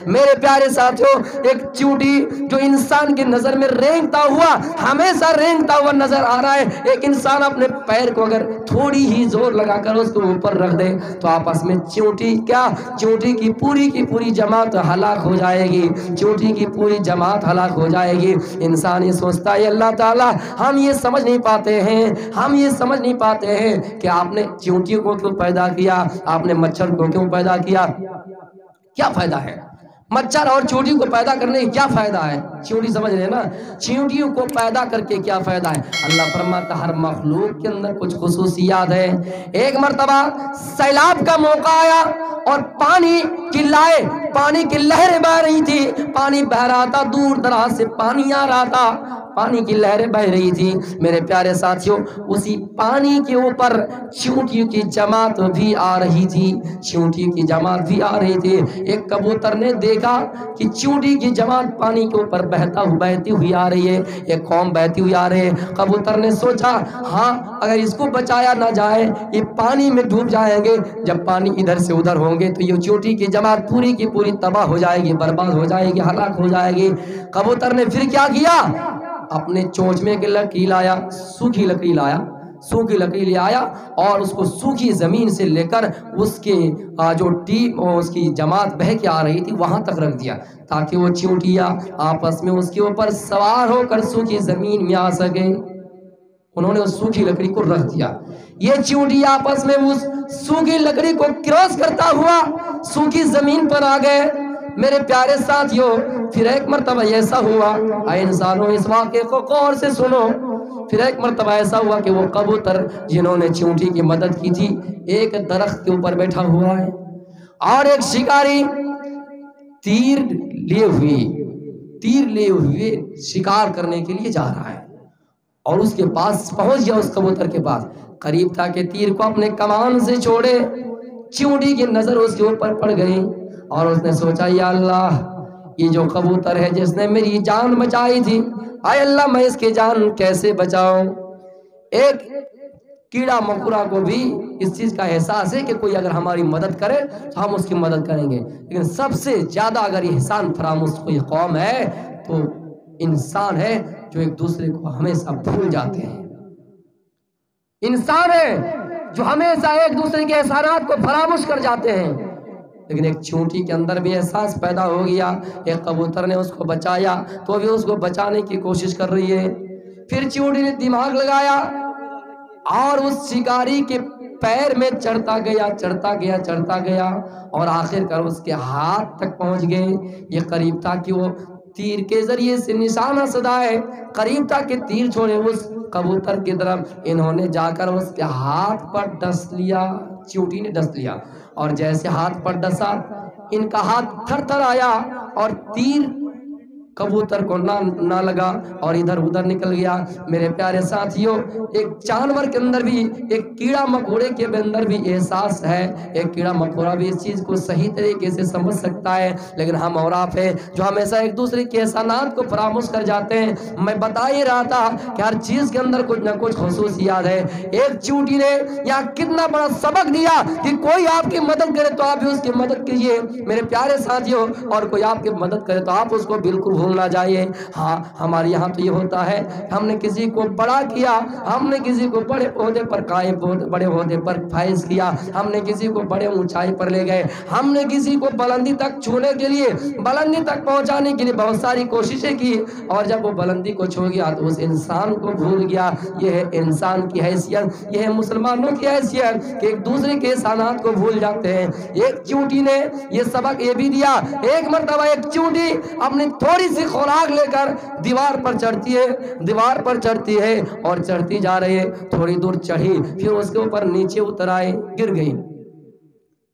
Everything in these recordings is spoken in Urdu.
میرے پیارے ساتھیوں، ایک چیونٹی جو انسان کی نظر میں رینگتا ہوا، ہمیشہ رینگتا ہوا نظر آ رہا ہے، ایک انسان اپنے پیر کو اگر تھوڑی ہی زور لگا کر اس کو اوپر رکھ دے تو آپس میں چیونٹی کی پوری جماعت ہلاک ہو جائے گی، چیونٹی کی پوری جماعت ہلاک ہو جائے گی۔ انسان یہ سوچتا ہے اللہ تعالیٰ ہم یہ سمجھ نہیں پاتے ہیں کہ آپ نے چیونٹی کو کیوں پیدا کیا، آپ نے مچھر کو کیوں پیدا کیا، کیا فائدہ ہے مچھر اور چیونٹی کو پیدا کرنے کی؟ کیا فائدہ ہے؟ چیونٹی سمجھ رہے ہیں نا، چیونٹیوں کو پیدا کر کے کیا فائدہ ہے؟ اللہ فرماتا ہر مخلوق کے اندر کچھ خصوصیات ہے۔ ایک مرتبہ سیلاب کا موقع آیا اور پانی کی لہریں بہ رہی تھی، پانی بہ رہا تھا، دور دراز سے پانی آ رہا تھا، پانی کی لہریں بہ رہی تھی۔ میرے پیارے ساتھیوں، اسی پانی کے اوپر چیونٹیوں کی جماعت بھی آ رہی تھی، ایک کبوتر نے دیکھا کہ چیونٹی کی جماعت پانی کے اوپر بہتی ہوئی آ رہی ہے، ایک قوم بہتی ہوئی آ رہی ہے۔ کبوتر نے سوچا ہاں اگر اس کو بچایا نہ جائے یہ پانی میں ڈوب جائیں گے، جب پانی ادھر سے ادھر ہوں گے تو یہ چیونٹی کی جماعت پوری کی پوری تباہ ہو جائے گی، برباد ہو جائے گی، ہلاک ہو جائے گی۔ کبوتر نے پھر کیا کیا؟ اپنے چونچ میں سوکھی لکڑی لے آیا اور اس کو سوکھی زمین سے لے کر اس کے جو ٹیم اور اس کی جماعت بہ کے آ رہی تھی وہاں تک رکھ دیا، تاکہ وہ چیونٹیاں آپس میں اس کے اوپر سوار ہو کر سوکھی زمین میں آ سکے۔ انہوں نے اس سوکھی لکڑی کو رکھ دیا، یہ چیونٹی آپس میں اس سوکھی لکڑی کو کراس کرتا ہوا سوکھی زمین پر آ گئے۔ میرے پیارے ساتھیوں، پھر ایک مرتبہ ایسا ہوا، اے انسانوں اس واقعے کو غور سے سنو، پھر ایک مرتبہ ایسا ہوا کہ وہ کبوتر جنہوں نے چیونٹی کی مدد کی تھی ایک درخت کے اوپر بیٹھا ہوا ہے اور ایک شکاری تیر لیے ہوئے شکار کرنے کے لیے جا رہا ہے اور اس کے پاس پہنچ گیا، اس کبوتر کے پاس قریب تھا کہ تیر کو اپنے کمان سے چھوڑے، چیونٹی کی نظر اس کے اوپر پڑ گئی اور اس نے سوچا یا اللہ یہ جو کبوتر ہے جس نے میری جان بچائی تھی، اے اللہ میں اس کی جان کیسے بچاؤں؟ ایک کیڑا مکوڑا کو بھی اس چیز کا احساس ہے کہ کوئی اگر ہماری مدد کرے تو ہم اس کی مدد کریں گے، لیکن سب سے زیادہ اگر احسان فراموش کوئی قوم ہے تو انسان ہے جو ایک دوسرے کو ہمیشہ بھول جاتے ہیں، انسان ہے جو ہمیشہ ایک دوسرے کے احسانات کو فراموش کر جاتے ہیں۔ لیکن ایک چیونٹی کے اندر بھی احساس پیدا ہو گیا، ایک کبوتر نے اس کو بچایا تو بھی اس کو بچانے کی کوشش کر رہی ہے۔ پھر چیونٹی نے دماغ لگایا اور اس شکاری کے پیر میں چڑھتا گیا اور آخر کر اس کے ہاتھ تک پہنچ گئے۔ یہ قریب تھا کہ وہ تیر کے ذریعے سے نشانہ سدائے، قریب تھا کہ تیر چھوڑے اس کبوتر کی طرف، انہوں نے جا کر اس کے ہاتھ پر ڈس لیا، چیونٹی نے ڈس لیا اور جیسے ہاتھ پر ڈسا ان کا ہاتھ تھر تھر آیا اور تیر کبوتر کو نہ لگا اور ادھر ادھر نکل گیا۔ میرے پیارے ساتھیوں، ایک جانور کے اندر بھی، ایک کیڑا مکوڑے کے اندر بھی احساس ہے، ایک کیڑا مکوڑا بھی اس چیز کو صحیح طریقے سے سمجھ سکتا ہے، لیکن ہم اور آپ ہیں جو ہمیشہ ایک دوسرے کے احسانات کو فراموش کر جاتے ہیں۔ میں بتا ہی رہا تھا کہ ہر چیز کے اندر کچھ نہ کچھ خصوصیات ہے۔ ایک چیونٹی نے یہاں کتنا بڑا سبق دیا کہ کوئی آپ کی مدد کرے تو آپ بھی اس کی مدد کیجیے میرے پیارے ساتھیوں، اور کوئی آپ کی مدد کرے تو آپ اس کو بالکل بھولنا چاہیے۔ ہاں ہمارے یہاں تو یہ ہوتا ہے، ہم نے کسی کو بڑا کیا، ہم نے کسی کو بڑے عہدے پر قائم، بڑے عہدے پر فائز کیا، ہم نے کسی کو بڑے اونچائی پر لے گئے، ہم نے کسی کو بلندی تک چھونے کے لیے، بلندی تک پہنچانے کے لیے بہت ساری کوششیں کی، اور جب وہ بلندی کو چھو گیا تو اس انسان کو بھول گیا۔ یہ ہے انسان کی حیثیت، یہ ہے مسلمانوں کی حیثیت کہ ایک دوسرے کے احسانات کو بھول جاتے ہیں۔ ایک چیونٹی نے یہ سبق یہ بھی دیا، ایک مرتبہ ایک چیونٹی اپنی تھوڑی سی خوراک لے کر دیوار پر چڑھتی ہے اور چڑھتی جا رہی ہے، تھوڑی دور چڑھی، پھر اس کے اوپر نیچے اتر آئے، گر گئی،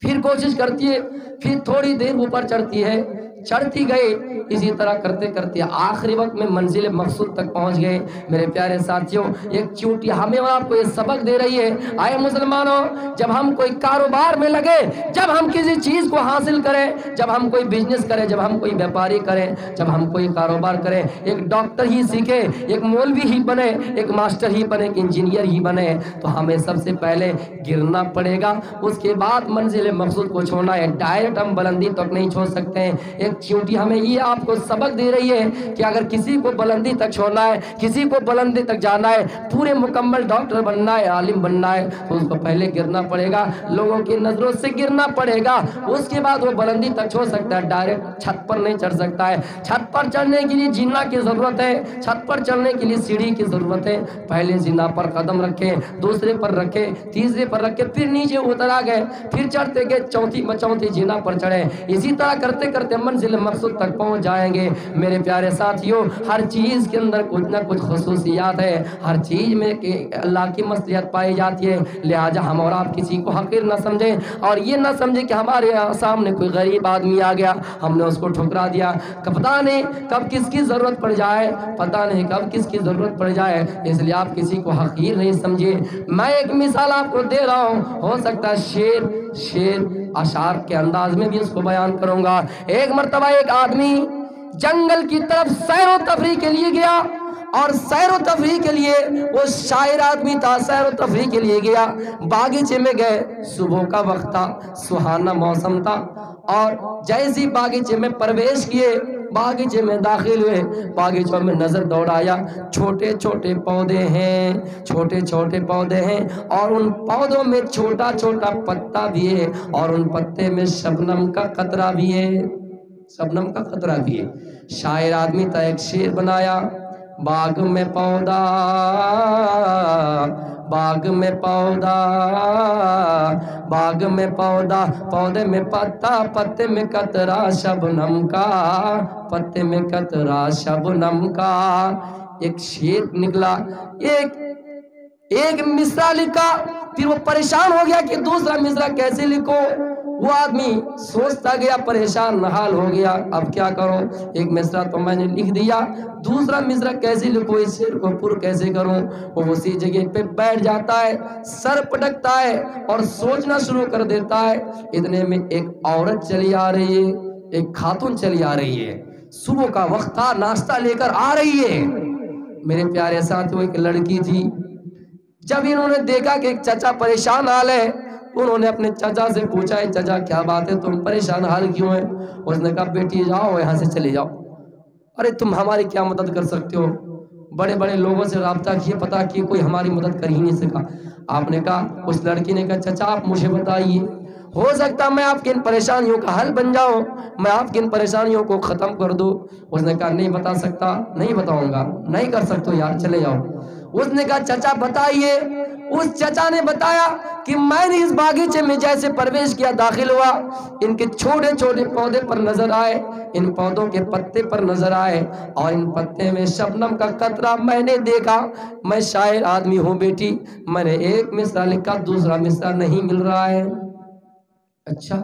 پھر کوشش کرتی ہے، پھر تھوڑی دیر اوپر چڑھتی ہے، چڑھتی گئی، اسی طرح کرتے کرتے آخری وقت میں منزل مقصود تک پہنچ گئے۔ میرے پیارے ساتھیوں، ایک چیونٹی ہمیں اور آپ کو یہ سبق دے رہی ہے، آئے مسلمانوں، جب ہم کوئی کاروبار میں لگے، جب ہم کسی چیز کو حاصل کریں، جب ہم کوئی بزنس کریں، جب ہم کوئی بیپاری کریں، جب ہم کوئی کاروبار کریں، ایک ڈاکٹر ہی سیکھے، ایک مولوی ہی بنے، ایک ماسٹر ہی بنے، ایک انجینئر ہی بنے، تو ہمیں سب سے پہلے گرنا پڑے گا، اس کے بعد منزل مقصود کو چھوڑنا ہے، ڈائریکٹ ہم بلندی تک نہیں چھوڑ سکتے ہیں۔ ایک چیونٹی ہمیں یہ آپ کو سبق دے رہی ہے کہ اگر کسی کو بلندی تک چھوڑنا ہے، کسی کو بلندی تک جانا ہے، پورے مکمل ڈاکٹر بننا ہے، عالم بننا ہے، تو اس کو پہلے گرنا پڑے گا، لوگوں کی نظروں سے گرنا پڑے گا، اس کے بعد وہ بلندی تک چھوڑ سکتا ہے۔ ڈائریکٹ چھت پر نہیں چڑھ سکتا ہے۔ چھت پر چڑھنے کے لیے جینا کی ضرورت ہے، چھت پر چڑھنے کے لیے سیڑھی کی ضرورت ہے۔ پہلے زنا پر قدم رکھے، دوسرے پر رکھے، تیسرے پر رکھے، پھر نیچے اتر آ گئے، پھر چڑھتے گئے، چوتھی جینا پر چڑھے۔ اسی طرح کرتے کرتے منزل مقصود تک پہنچ جائیں گے۔ میرے پیارے ساتھیوں، ہر چیز کے اندر کچھ نہ کچھ خصوصیات ہے، ہر چیز میں کہ اللہ کی مصلحت پائی جاتی ہے، لہٰذا ہم اور آپ کسی کو حقیر نہ سمجھیں، اور یہ نہ سمجھیں کہ ہمارے سامنے کوئی غریب آدمی آ گیا، ہم نے اس کو ٹھکرا دیا، پتہ نہیں کب کس کی ضرورت پڑ جائے، پتہ نہیں کب کس کی ضرورت پڑ جائے، اس لیے آپ کسی کو حقیر نہیں سمجھیں۔ میں ایک مثال آپ کو دے رہا ہوں، ہو سکتا ہے شعر اشعار کے انداز میں بھی اس کو بیان کروں گا۔ ایک مرتبہ ایک آدمی جنگل کی طرف سیر و تفریح کے لیے گیا، اور سیر و تفریح کے لیے وہ شاعر آدمی تھا، سیر و تفریح کے لیے گیا، باغیچے میں گئے، صبح کا وقت تھا، سہانا موسم تھا، اور جیسی باغیچے میں پرویش کیے، باغیچے میں داخل ہوئے، باغیچوں میں نظر دوڑایا، چھوٹے چھوٹے پودے ہیں، چھوٹے چھوٹے پودے ہیں، اور ان پودوں میں چھوٹا چھوٹا پتا بھی ہے، اور ان پتے میں شبنم کا قطرہ بھی ہے، شبنم کا قطرہ بھی ہے۔ شاعر آدمی تھا، ایک شعر بنایا، باغ میں پودا، باغ میں پودا، باغ میں پودا، پودے میں پتا، پتے میں قطرہ شبنم کا، پتے میں قطرہ شبنم کا۔ ایک شعر نکلا، ایک مصرع لکھا، پھر وہ پریشان ہو گیا کہ دوسرا مصرع کیسے لکھوں۔ وہ آدمی سوچتا گیا، پریشان حال ہو گیا، اب کیا کروں، ایک مصرع تو میں نے لکھ دیا، دوسرا مصرع کیسے لکھوں، اس شعر کو پر کیسے کروں۔ وہ اسی جگہ پہ بیٹھ جاتا ہے، سر پٹکتا ہے اور سوچنا شروع کر دیتا ہے۔ اتنے میں ایک عورت چلی آ رہی ہے، ایک خاتون چلی آ رہی ہے، صبح کا وقت تھا، ناشتہ لے کر آ رہی ہے۔ میرے پیارے ساتھیوں، ایک لڑکی تھی، جب انہوں نے دیکھا کہ ایک چچا پریشان حال ہے، انہوں نے اپنے چچا سے پوچھا، چچا کیا بات ہے، تم پریشان حال کیوں ہیں؟ اس نے کہا، بیٹی جاؤ یہاں سے چلے جاؤ۔ ارے تم ہماری کیا مدد کر سکتے ہو؟ بڑے بڑے لوگوں سے رابطہ کیے، پتا کیے، کوئی ہماری مدد کر ہی نہیں سکا۔ آپ نے کہا، اس لڑکی نے کہا، چچا آپ مجھے بتائیے، ہو سکتا میں آپ کی ان پریشانیوں کا حل بن جاؤں، میں آپ کی ان پریشانیوں کو ختم کر دوں۔ اس نے کہا، نہیں بتا سکتا، نہیں بتاؤں گا، نہیں کر سکتے یار، چلے جاؤ۔ اس نے کہا، چچا بتائیے۔ اس چچا نے بتایا کہ میں نے اس باغیچے میں جیسے پرویش کیا، داخل ہوا، ان کے چھوٹے چھوٹے پودے پر نظر آئے، ان پودوں کے پتے پر نظر آئے، اور ان پتے میں شبنم کا قطرہ میں نے دیکھا۔ میں شاعر آدمی ہوں بیٹی، میں نے ایک مصرع لکھا، دوسرا مصرع نہیں مل رہا ہے۔ اچھا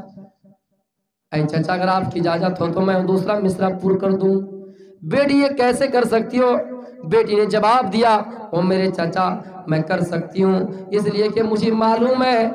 اے چچا، اگر آپ کی اجازت ہو تو میں دوسرا مصرع پر کر دوں۔ بیٹی یہ کیسے کر سکتی ہو؟ بیٹی نے جواب دیا، او میرے چچا، میں کر سکتی ہوں، اس لیے کہ مجھے معلوم ہے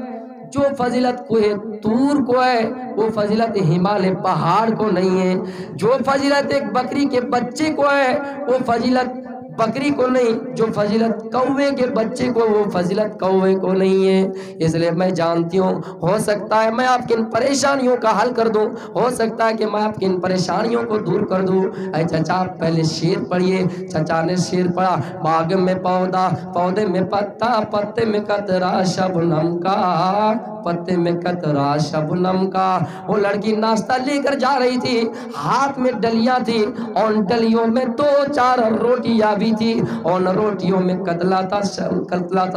جو فضیلت کوہ طور کو ہے وہ فضیلت ہمالیہ پہاڑ کو نہیں ہے، جو فضیلت ایک بکری کے بچے کو ہے وہ فضیلت بکری کو نہیں، جو فضیلت کوے کے بچے کو وہ فضیلت کوے کو نہیں ہے۔ اس لیے میں جانتی ہوں، ہو سکتا ہے میں آپ کی ان پریشانیوں کا حل کر دوں، ہو سکتا ہے کہ میں آپ کی ان پریشانیوں کو دور کر دوں۔ اے چچا پہلے شعر پڑھیے۔ چچا نے شعر پڑھا، باغ میں پودا، پودے میں پتا، پتے میں قطرہ شبنم کا، پتے میں قطرہ شبنم کا۔ وہ لڑکی ناشتہ لے کر جا رہی تھی، ہاتھ میں ڈلیاں تھی، اور ڈلیوں میں 2-4 روٹیاں بھی تھی، اور روٹیوں میں قتلا تھا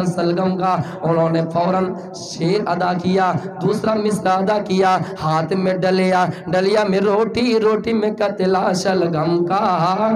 سلگم کا۔ انہوں نے فوراً شعر ادا کیا، دوسرا مصرع ادا کیا، ہاتھ میں ڈلیا، ڈلیا میں روٹی، روٹی میں قتلا شلگم کا،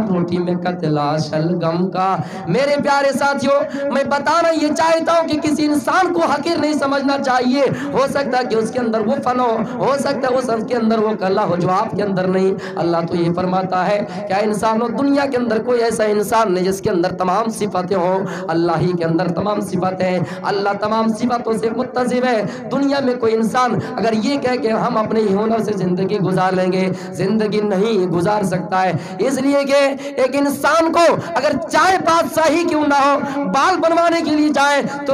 روٹی میں قتلا شلگم کا۔ میرے پیارے ساتھیوں، میں بتانا یہ چاہتا ہوں کہ کسی انسان کو حقیر نہیں سمجھنا چاہیے۔ ہو سکتا ہے کہ اس کے اندر وہ فن ہو سکتا ہے اس کے اندر وہ کلا ہو جو آپ کے اندر نہیں۔ اللہ تو یہ فرماتا ہے، کیا انسانوں دنیا کے اندر کوئی ایسا انسان نہیں جس کے اندر تمام صفتیں ہوں؟ اللہ ہی کے اندر تمام صفتیں ہیں، اللہ تمام صفتوں سے متصف ہے۔ دنیا میں کوئی انسان اگر یہ کہے کہ ہم اپنے ہی ہنر سے زندگی گزار لیں گے، زندگی نہیں گزار سکتا ہے۔ اس لیے کہ ایک انسان کو اگر چائے بادشاہی کیوں نہ ہو، بال بنوانے کے لیے جائے تو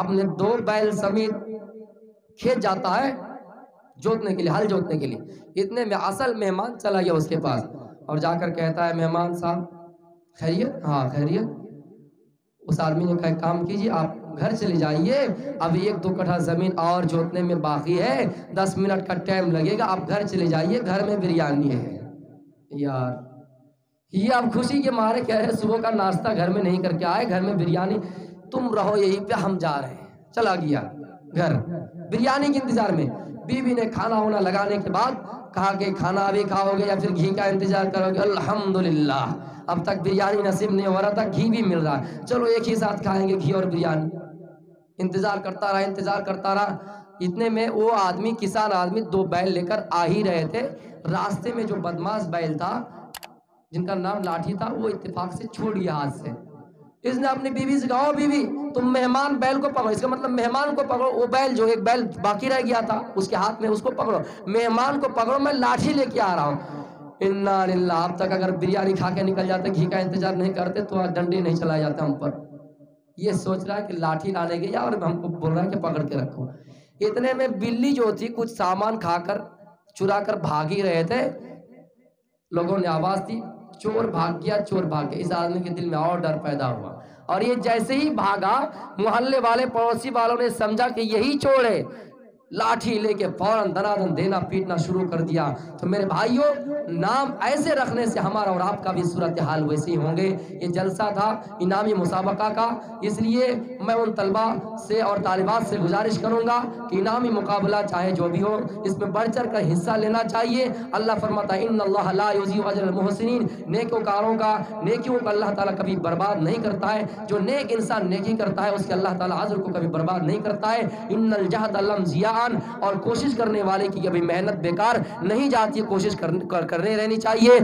اپنے 2 بیل سمیت کھیت جاتا ہے جوتنے کے لیے، ہل جوتنے کے لیے۔ اتنے میں اصل مہمان چلا گیا اس کے پاس اور جا کر کہتا ہے مہمان صاحب خیریت؟ ہاں خیریت۔ اس آدمی نے کہا ایک کام کیجیے، آپ گھر چلے جائیے، اب 1-2 کٹھا زمین اور جوتنے میں باقی ہے، 10 منٹ کا ٹائم لگے گا، آپ گھر چلے جائیے، گھر میں بریانی ہے۔ یار یہ آپ خوشی کے مارے کہہ رہے صبح کا ناشتہ گھر میں نہیں کر کے آئے، گھر میں بریانی، تم رہو یہیں پہ، ہم جا رہے ہیں۔ چلا گیا گھر بریانی کے انتظار میں۔ بیوی نے کھانا ہونا لگانے کے بعد کہا کہ کھانا ابھی کھاؤ گے یا پھر گھی کا انتظار کرو گے؟ الحمدللہ اب تک بریانی نصیب نہیں ہو رہا تھا، گھی بھی مل رہا ہے، چلو ایک ہی ساتھ کھائیں گے گھی اور بریانی۔ انتظار کرتا رہا۔ اتنے میں وہ آدمی، کسان آدمی 2 بیل لے کر آ ہی رہے تھے، راستے میں جو بدماش بیل تھا جن کا نام لاٹھی تھا وہ اتفاق سے چھوٹ گیا ہاتھ سے۔ اس نے اپنی بیوی سے کہا بیوی تم مہمان بیل کو پکڑو، اس کا مطلب مہمان کو پکڑو، وہ بیل جو ایک بیل باقی رہ گیا تھا اس کے ہاتھ میں، اس کو پکڑو، مہمان کو پکڑو، میں لاٹھی لے کے آ رہا ہوں۔ انا للہ، اب تک اگر بریانی کھا کے نکل جاتے، گھی کا انتظار نہیں کرتے تو ڈنڈی نہیں چلا جاتا ہم پر۔ یہ سوچ رہا ہے کہ لاٹھی لانے گیا اور ہم کو بول رہا ہے کہ پکڑ کے رکھو۔ اتنے میں بلی جو تھی کچھ سامان کھا کر چرا کر بھاگ ہی رہے تھے، لوگوں نے آواز دی چور بھاگ گیا، چور بھاگ گیا۔ اس آدمی کے دل میں اور ڈر پیدا ہوا اور یہ جیسے ہی بھاگا محلے والے پڑوسی والوں نے سمجھا کہ یہی چور ہے، لاٹھی لے کے فوراً دنادن دینا پیٹنا شروع کر دیا۔ تو میرے بھائیوں، نام ایسے رکھنے سے ہمارا اور آپ کا بھی صورتحال ویسے ہی ہوں گے۔ یہ جلسہ تھا انعامی مسابقہ کا، اس لیے میں ان طلبہ سے اور طالبات سے گزارش کروں گا کہ انعامی مقابلہ چاہے جو بھی ہو اس میں بڑھ چڑھ کر حصہ لینا چاہیے۔ اللہ فرماتا ہے ان اللہ لا یضیع اجر المحسنین، نیکوکاروں کا، نیکیوں کا اللہ تعالیٰ کبھی برباد نہیں کرتا ہے۔ جو نیک انسان نیکی کرتا ہے اس کے اللہ تعالیٰ اجر کو کبھی برباد نہیں کرتا ہے۔ ان الجہد لم ضیاء، اور کوشش کرنے والے کی کبھی محنت بیکار نہیں جاتی، کوشش کرنے رہنی چاہیے۔